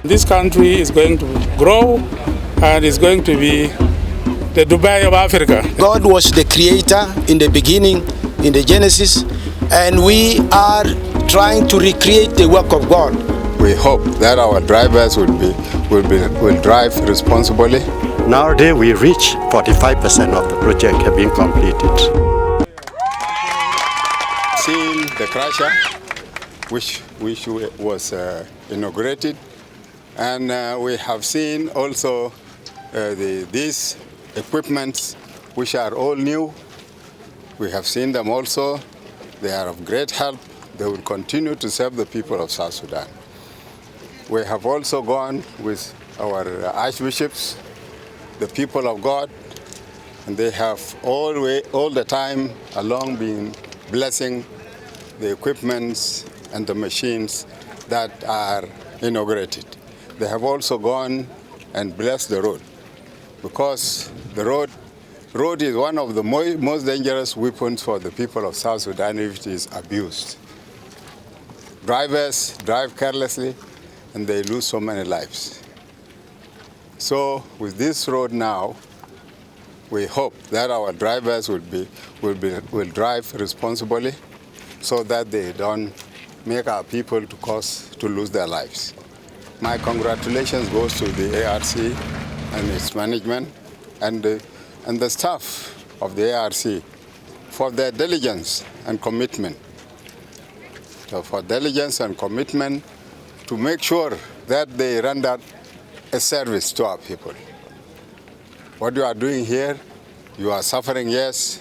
This country is going to grow and is going to be the Dubai of Africa. God was the creator in the beginning, in the Genesis, and we are trying to recreate the work of God. We hope that our drivers will drive responsibly. Nowadays, we reach 45% of the project have been completed. Seeing the crusher, which was inaugurated, and we have seen also these equipments, which are all new. We have seen them also. They are of great help. They will continue to serve the people of South Sudan. We have also gone with our archbishops, the people of God, and they have all the time along been blessing the equipments and the machines that are inaugurated. They have also gone and blessed the road, because the road is one of the most dangerous weapons for the people of South Sudan if it is abused. Drivers drive carelessly and they lose so many lives. So with this road now, we hope that our drivers will drive responsibly so that they don't make our people to lose their lives. My congratulations goes to the ARC and its management and the staff of the ARC for their diligence and commitment. So for diligence and commitment to make sure that they render a service to our people. What you are doing here, you are suffering, yes,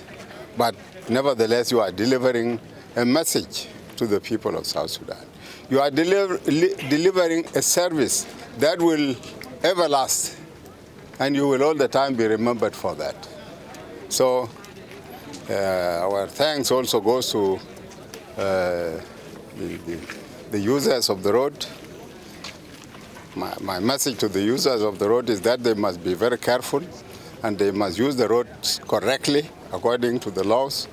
but nevertheless you are delivering a message to the people of South Sudan. You are delivering a service that will ever last, and you will all the time be remembered for that. So our thanks also goes to the users of the road. My message to the users of the road is that they must be very careful and they must use the roads correctly according to the laws.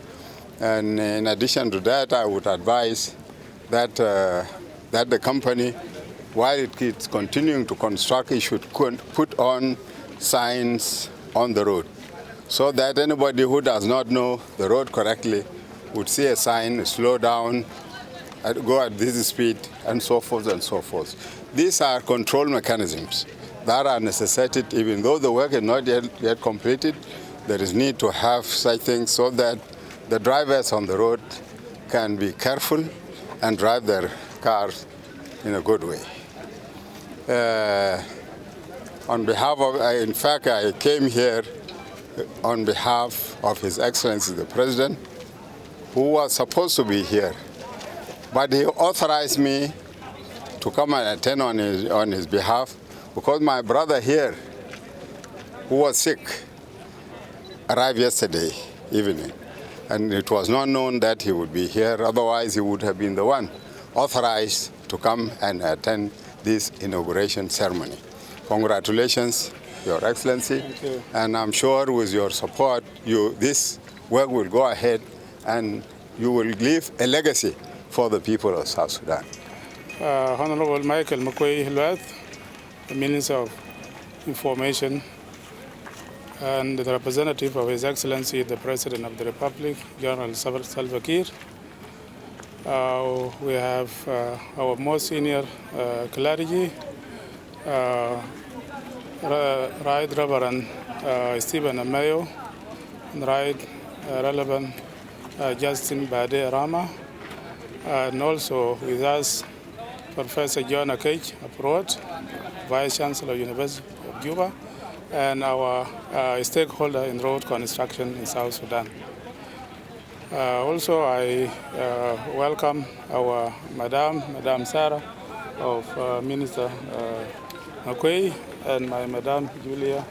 And in addition to that, I would advise that the company, while it is continuing to construct, it should put on signs on the road so that anybody who does not know the road correctly would see a sign, slow down, go at this speed, and so forth and so forth. These are control mechanisms that are necessitated. Even though the work is not yet completed, there is need to have such things so that the drivers on the road can be careful and drive their cars in a good way. On behalf of, in fact, I came here on behalf of His Excellency the President, who was supposed to be here, but he authorized me to come and attend on his behalf because my brother here, who was sick, arrived yesterday evening. And it was not known that he would be here, otherwise he would have been the one authorized to come and attend this inauguration ceremony. Congratulations, Your Excellency. Thank you. And I'm sure with your support, this work will go ahead and you will leave a legacy for the people of South Sudan. Honorable Michael McQuay-Hilwath, the Minister of Information, and the representative of His Excellency, the President of the Republic, General Salva Kiir. We have our most senior clergy, Right Reverend Stephen Amayo, and Right Relevant Justin Bade Rama, and also with us Professor John Akech Aprot, Vice Chancellor of University of Juba, and our stakeholder in road construction in South Sudan. Also, I welcome our Madam Sarah of Minister McQuay, and my Madam Julia.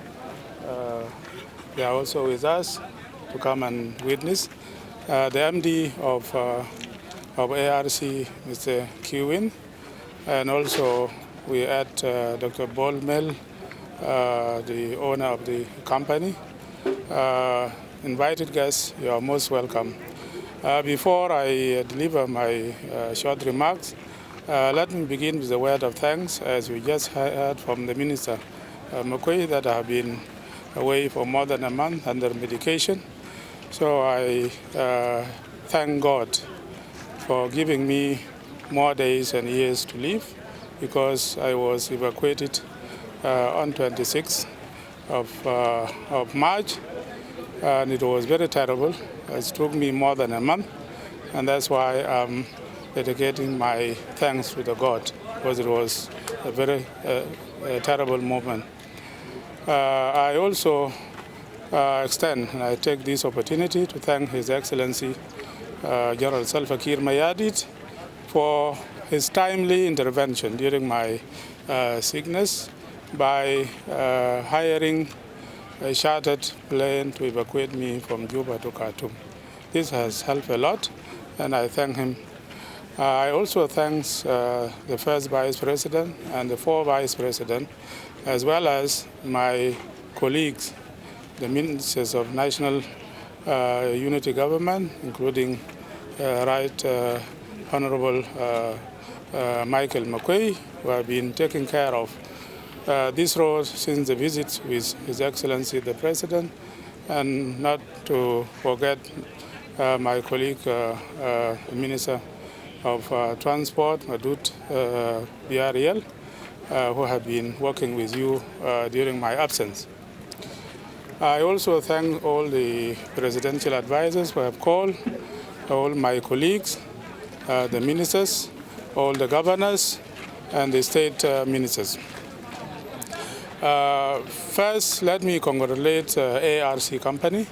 They are also with us to come and witness. The MD of ARC, Mr. Kiwin, and also we add Dr. Bolmel, the owner of the company. Invited guests, you are most welcome. Before I deliver my short remarks, Let me begin with a word of thanks, as we just heard from the Minister Makwei, that I have been away for more than a month under medication. So I thank God for giving me more days and years to live, because I was evacuated on 26th of March, and it was very terrible. It took me more than a month, and that's why I'm dedicating my thanks to the God, because it was a very terrible moment. I also extend, and I take this opportunity to thank His Excellency General Salva Kiir Mayardit for his timely intervention during my sickness by hiring a chartered plane to evacuate me from Juba to Khartoum. This has helped a lot, and I thank him. I also thank the first Vice President and the 4 Vice Presidents, as well as my colleagues, the Ministers of National Unity Government, including Right Honorable Michael Makwei, who have been taking care of this road since the visit with His Excellency the President, and not to forget my colleague, Minister of Transport, Madut BRL, who have been working with you during my absence. I also thank all the presidential advisors who have called, all my colleagues, the ministers, all the governors, and the state ministers. First, let me congratulate ARC company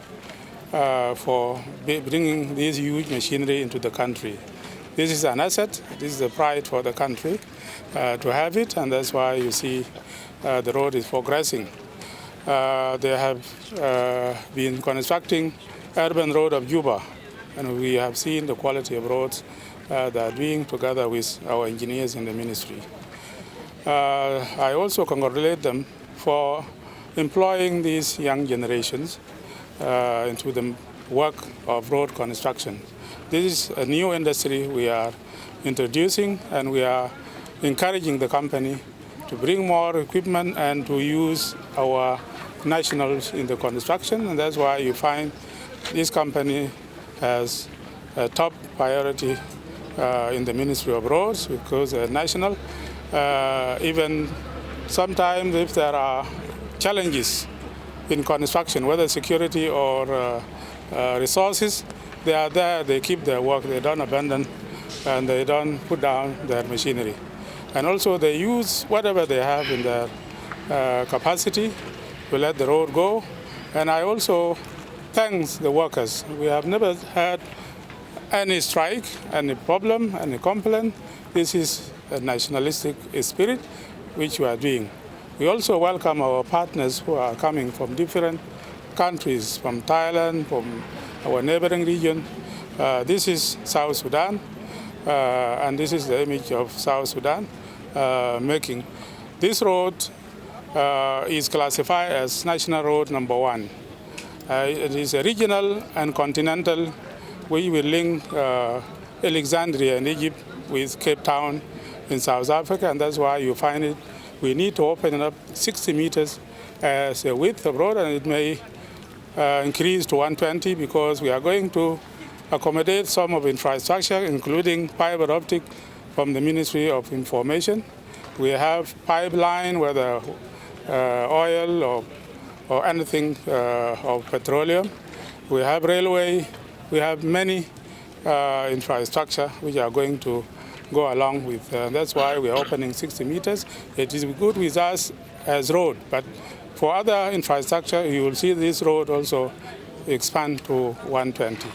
for bringing this huge machinery into the country. This is an asset. This is a pride for the country to have it, and that's why you see the road is progressing. They have been constructing urban road of Juba, and we have seen the quality of roads they are doing together with our engineers in the ministry. I also congratulate them for employing these young generations into the work of road construction. This is a new industry we are introducing, and we are encouraging the company to bring more equipment and to use our nationals in the construction, and that's why you find this company has a top priority in the Ministry of Roads, because they're national. Even sometimes if there are challenges in construction, whether security or resources, they are there, they keep their work, they don't abandon, and they don't put down their machinery. And also they use whatever they have in their capacity to let the road go. And I also thank the workers. We have never had any strike, any problem, any complaint. This is a nationalistic spirit which we are doing. We also welcome our partners who are coming from different countries, from Thailand, from our neighboring region. This is South Sudan, and this is the image of South Sudan making. This road is classified as National Road Number 1. It is a regional and continental. We will link Alexandria in Egypt with Cape Town in South Africa, and that's why you find it. We need to open it up 60 meters as a width of road, and it may increase to 120, because we are going to accommodate some of infrastructure, including fiber optic from the Ministry of Information. We have pipeline, whether oil or anything of petroleum. We have railway. We have many infrastructure which are going to go along with. That's why we are opening 60 meters. It is good with us as road, but for other infrastructure, you will see this road also expand to 120.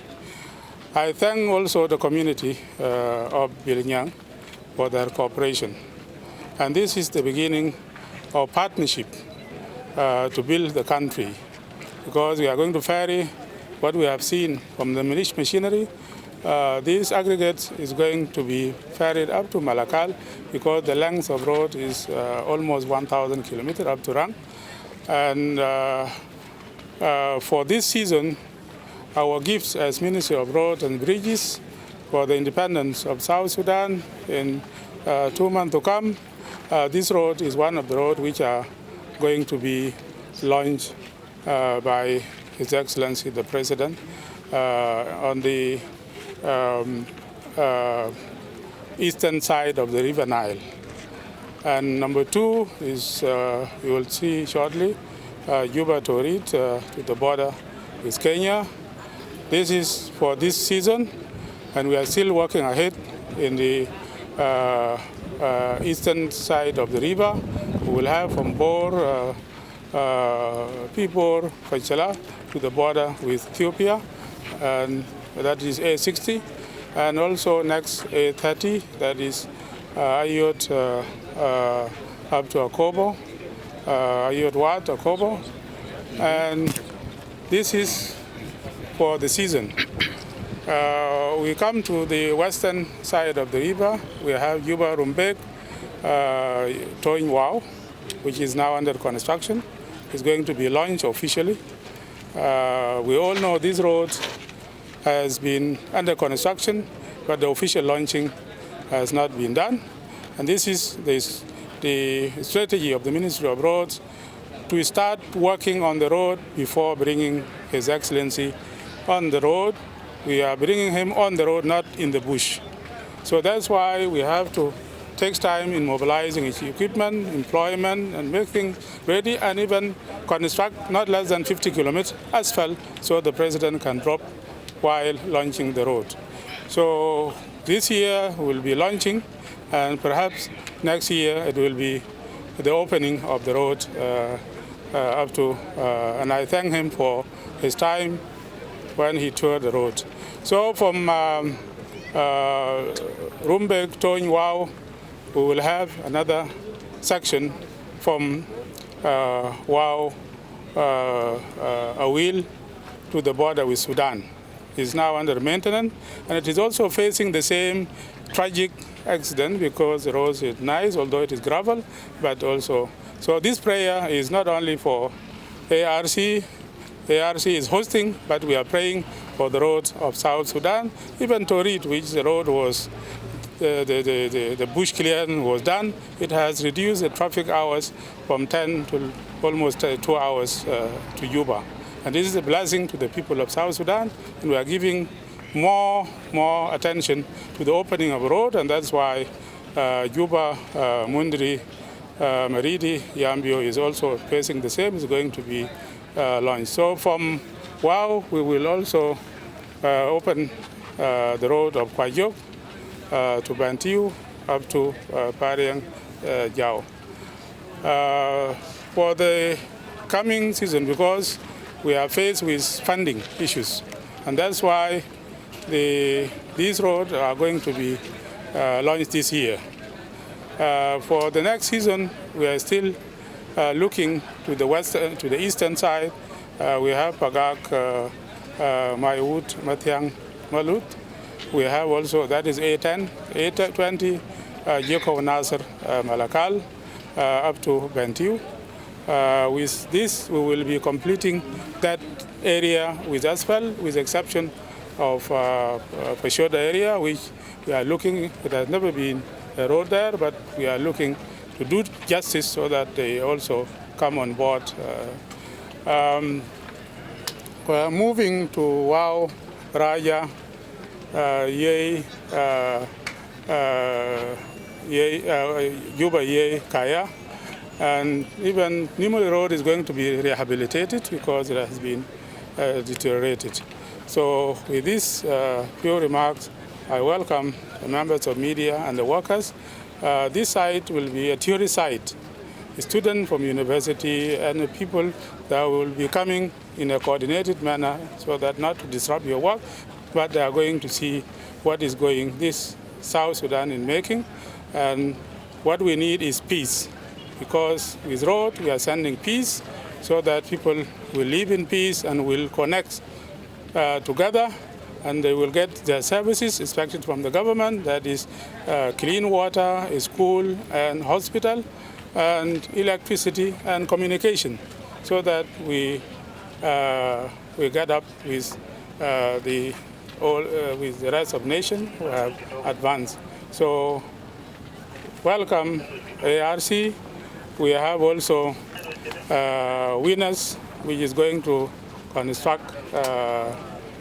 I thank also the community of Bilinyang for their cooperation. And this is the beginning of partnership to build the country, because we are going to ferry what we have seen from the machinery. This aggregate is going to be ferried up to Malakal, because the length of road is almost 1,000 kilometers up to Rang. And for this season, our gifts as Ministry of Road and Bridges for the independence of South Sudan in 2 months to come, this road is one of the roads which are going to be launched by His Excellency the President on the eastern side of the River Nile. And number 2 is, you will see shortly, Juba to Orit, to the border with Kenya. This is for this season, and we are still working ahead in the eastern side of the river. We will have from Bor, Pibor, Fachala to the border with Ethiopia, and that is A60, and also next A30, that is Ayot up to Akobo, Ayot Wat, Akobo, and this is for the season. We come to the western side of the river. We have Juba Rumbek, Toin Wow, which is now under construction. It's going to be launched officially. We all know this road has been under construction, but the official launching has not been done. And this is the strategy of the Ministry of Roads to start working on the road before bringing His Excellency on the road. We are bringing him on the road, not in the bush. So that's why we have to take time in mobilizing his equipment, employment, and make things ready, and even construct not less than 50 kilometers asphalt so the President can drop while launching the road. So this year we'll be launching, and perhaps next year it will be the opening of the road up to, and I thank him for his time when he toured the road. So from Rumbek, Toin Wow, we will have another section from Wow, Awil to the border with Sudan. It's now under maintenance, and it is also facing the same tragic accident because the road is nice, although it is gravel, but also. So this prayer is not only for ARC. ARC is hosting, but we are praying for the road of South Sudan, even Torit, which the road was, the bush clearing was done. It has reduced the traffic hours from 10 to almost 2 hours to Juba. And this is a blessing to the people of South Sudan, and we are giving more attention to the opening of the road, and that's why Juba, Mundri, Maridi, Yambio is also facing the same. It's going to be launched. So from Wow, we will also open the road of Mijok to Bantiu up to Pariang Jau. For the coming season, because we are faced with funding issues, and that's why these roads are going to be launched this year. For the next season, we are still looking to the eastern side. We have Pagak, Mayut, Mathiang, Malut. We have also, that is A10, A20, Jeko Nasser, Malakal, up to Bantiu. With this, we will be completing that area with asphalt, with the exception of Pashoda area, which we are looking, it has never been a road there, but we are looking to do justice so that they also come on board. We're moving to Wow, Raja, Juba, Kaya, and even Nimuli Road is going to be rehabilitated because it has been deteriorated. So with these few remarks, I welcome the members of media and the workers. This site will be a theory site. Students from university and people that will be coming in a coordinated manner so that not to disrupt your work, but they are going to see what is going this South Sudan in making. And what we need is peace, because with road we are sending peace so that people will live in peace and will connect together, and they will get their services expected from the government, that is clean water, school and hospital, and electricity and communication, so that we get up with with the rest of nation who have advanced. So welcome ARC. We have also Winners, which is going to construct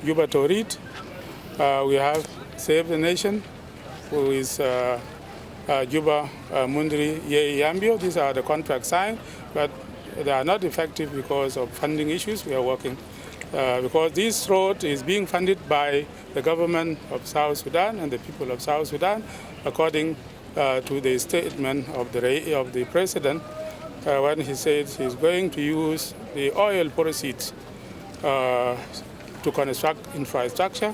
Juba to Reed. We have Save the Nation, who is Juba, Mundri, Yei, Yambio. These are the contracts signed, but they are not effective because of funding issues. We are working because this road is being funded by the government of South Sudan and the people of South Sudan, according to the statement of the president when he said he's going to use the oil proceeds to construct infrastructure,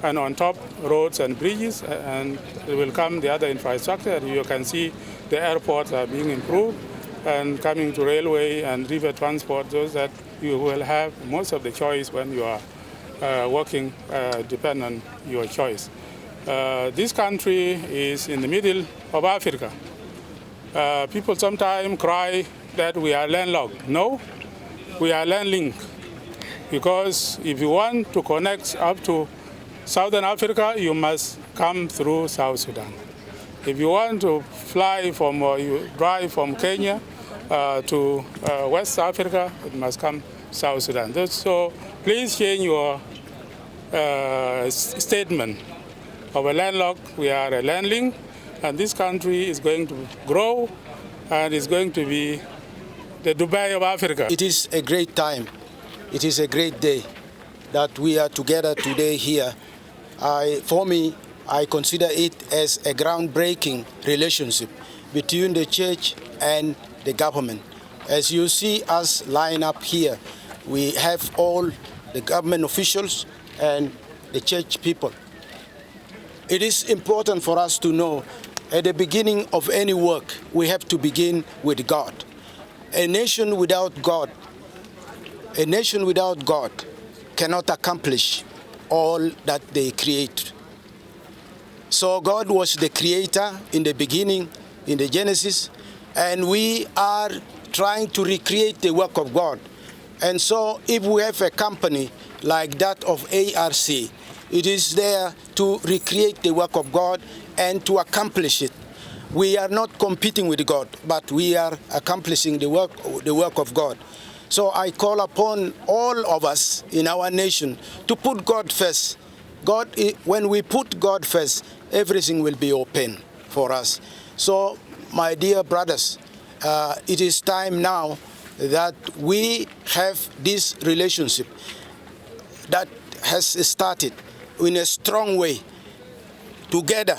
and on top roads and bridges, and it will come the other infrastructure. You can see the airports are being improved and coming to railway and river transport, so that you will have most of the choice when you are working, depend on your choice. This country is in the middle of Africa. People sometimes cry that we are landlocked. No, we are landlinked, because if you want to connect up to Southern Africa, you must come through South Sudan. If you want to fly from or you drive from Kenya to West Africa, it must come South Sudan. So please change your statement of a landlocked. We are a landlink, and this country is going to grow and is going to be the Dubai of Africa. It is a great time. It is a great day that we are together today here. For me, I consider it as a groundbreaking relationship between the church and the government. As you see us line up here, we have all the government officials and the church people. It is important for us to know at the beginning of any work, we have to begin with God. A nation without God cannot accomplish all that they create. So God was the creator in the beginning, in the Genesis, and we are trying to recreate the work of God. And so if we have a company like that of ARC, it is there to recreate the work of God and to accomplish it. We are not competing with God, but we are accomplishing the work of God. So I call upon all of us in our nation to put God first. When we put God first, everything will be open for us. So, my dear brothers, it is time now that we have this relationship that has started in a strong way. Together,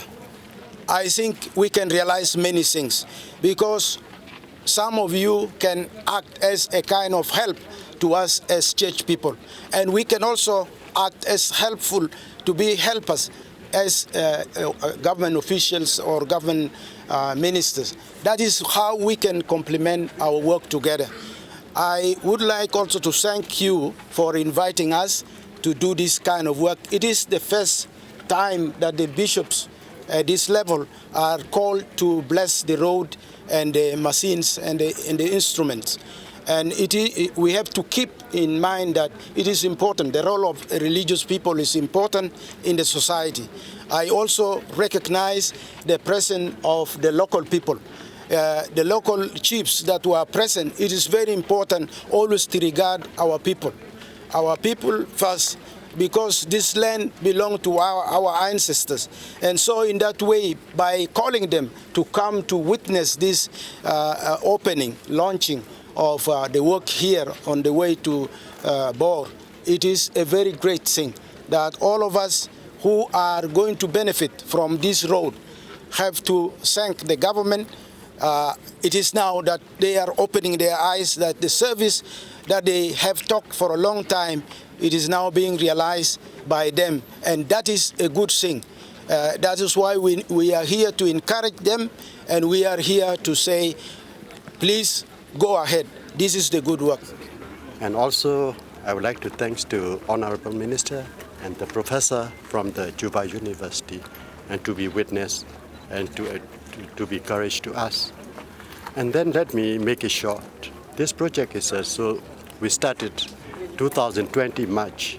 I think we can realize many things, because some of you can act as a kind of help to us as church people. And we can also act as helpful to be helpers as government officials or government ministers. That is how we can complement our work together. I would like also to thank you for inviting us to do this kind of work. It is the first time that the bishops at this level are called to bless the road and the machines and the instruments. And we have to keep in mind that it is important. The role of religious people is important in the society. I also recognize the presence of the local people. The local chiefs that were present. It is very important always to regard our people first, because this land belonged to our ancestors. And so in that way, by calling them to come to witness this launching of the work here on the way to Bor, it is a very great thing that all of us who are going to benefit from this road have to thank the government. It is now that they are opening their eyes that the service that they have talked for a long time, it is now being realized by them, and that is a good thing. That is why we are here to encourage them, and we are here to say, please go ahead. This is the good work. And also, I would like to thank to Honorable Minister and the professor from the Juba University, and to be witness and to be courage to us. And then let me make it short. This project is we started 2020 March,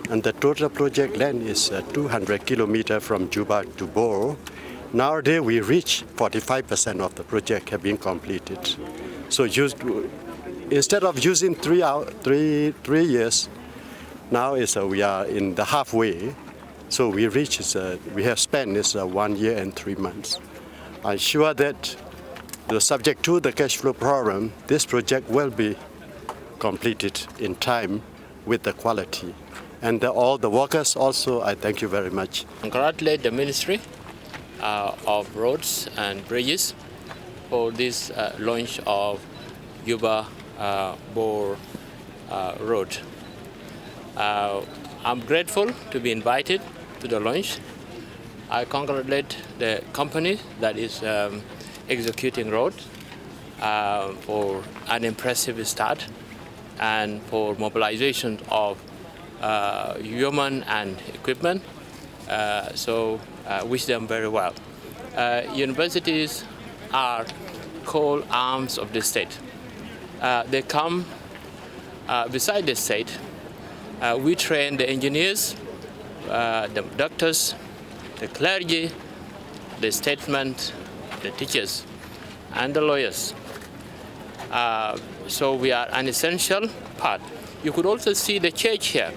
and the total project length is 200 kilometers from Juba to Bor, Nowadays, we reach 45% of the project have been completed. So instead of using 3 years, now we are in the halfway. So we have spent 1 year and 3 months. I'm sure that subject to the cash flow program, this project will be completed in time with the quality. And all the workers also, I thank you very much. Congratulate the Ministry of Roads and Bridges for this launch of Juba Bor Road. I'm grateful to be invited to the launch. I congratulate the company that is executing road for an impressive start and for mobilization of human and equipment. So I wish them very well. Universities are called arms of the state. They come beside the state. We train the engineers, the doctors, the clergy, the statesmen, the teachers, and the lawyers. So we are an essential part. You could also see the church here.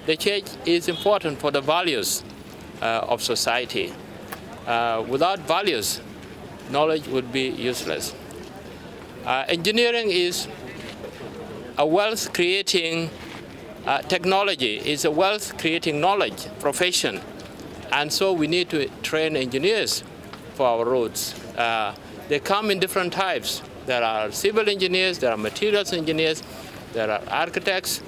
The church is important for the values of society. Without values, knowledge would be useless. Engineering is a wealth-creating technology, is a wealth-creating knowledge profession. And so we need to train engineers for our roads. They come in different types. There are civil engineers, there are materials engineers, there are architects,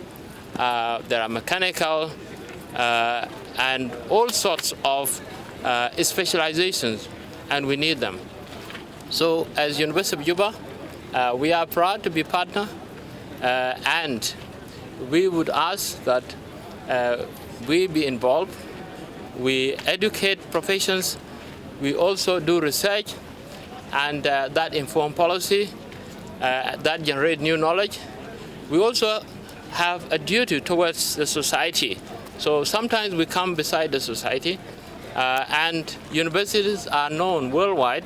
there are mechanical, and all sorts of specializations, and we need them. So as University of Juba, we are proud to be partner, and we would ask that we be involved. We educate professions, we also do research, and that inform policy, that generate new knowledge. We also have a duty towards the society. So sometimes we come beside the society, and universities are known worldwide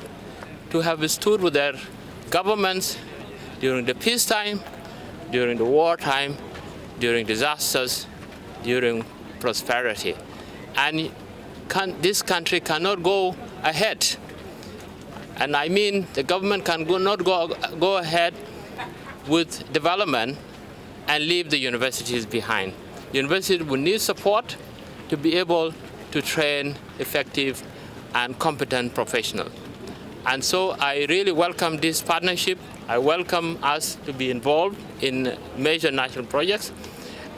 to have stood with their governments during the peacetime, during the wartime, during disasters, during prosperity. And this country cannot go ahead. And I mean the government cannot go ahead with development and leave the universities behind. Universities will need support to be able to train effective and competent professionals. And so I really welcome this partnership. I welcome us to be involved in major national projects.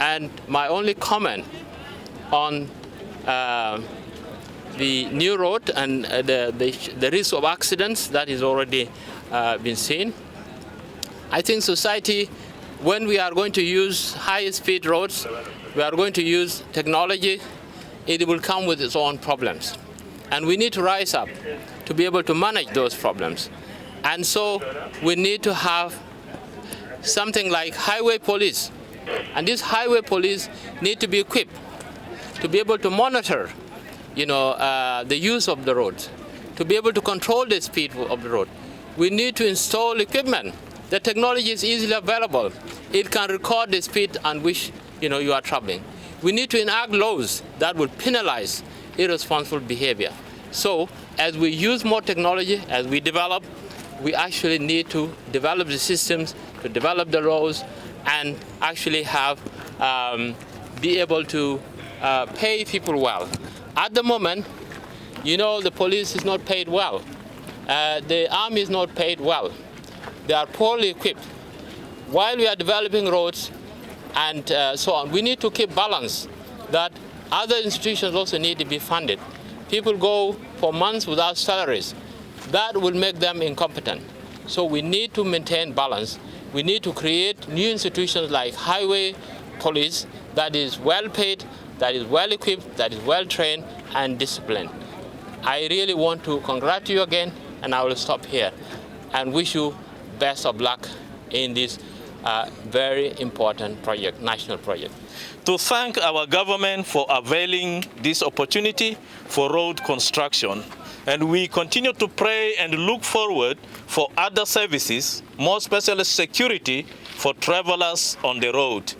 And my only comment on the new road and the risk of accidents that is already been seen. I think society, when we are going to use high-speed roads, we are going to use technology, it will come with its own problems. And we need to rise up to be able to manage those problems. And so we need to have something like highway police. And this highway police need to be equipped to be able to monitor the use of the road, to be able to control the speed of the road. We need to install equipment. The technology is easily available. It can record the speed on which you are traveling. We need to enact laws that will penalize irresponsible behavior. So as we use more technology, as we develop, we actually need to develop the systems, to develop the laws, and actually be able to pay people well. At the moment, the police is not paid well. The army is not paid well. They are poorly equipped. While we are developing roads and so on, we need to keep balance that other institutions also need to be funded. People go for months without salaries. That will make them incompetent. So we need to maintain balance. We need to create new institutions like highway police that is well paid, that is well equipped, that is well trained and disciplined. I really want to congratulate you again, and I will stop here and wish you best of luck in this very important project, national project. To thank our government for availing this opportunity for road construction. And we continue to pray and look forward for other services, more especially security for travelers on the road.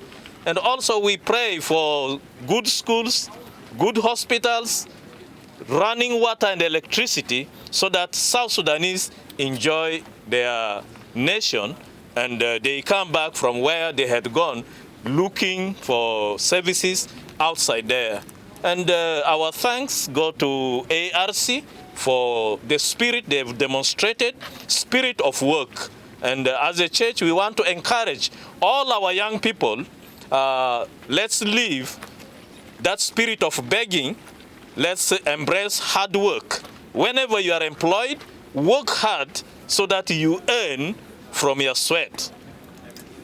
And also we pray for good schools, good hospitals, running water and electricity so that South Sudanese enjoy their nation and they come back from where they had gone looking for services outside there. And our thanks go to ARC for the spirit they've demonstrated, spirit of work. And as a church, we want to encourage all our young people, let's leave that spirit of begging. Let's embrace hard work. Whenever you are employed, work hard so that you earn from your sweat.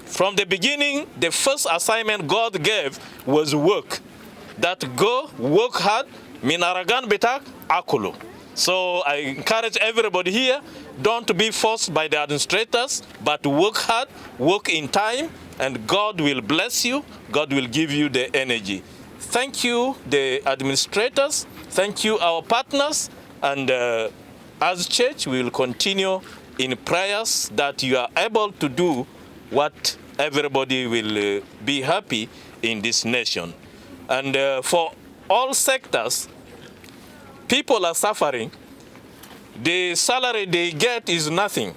From the beginning, the first assignment God gave was work. That go, work hard, minaragan betak, akulu. So I encourage everybody here, don't be forced by the administrators, but work hard, work in time, and God will bless you, God will give you the energy. Thank you, the administrators. Thank you, our partners. And as church, we will continue in prayers that you are able to do what everybody will be happy in this nation. And for all sectors, people are suffering. The salary they get is nothing.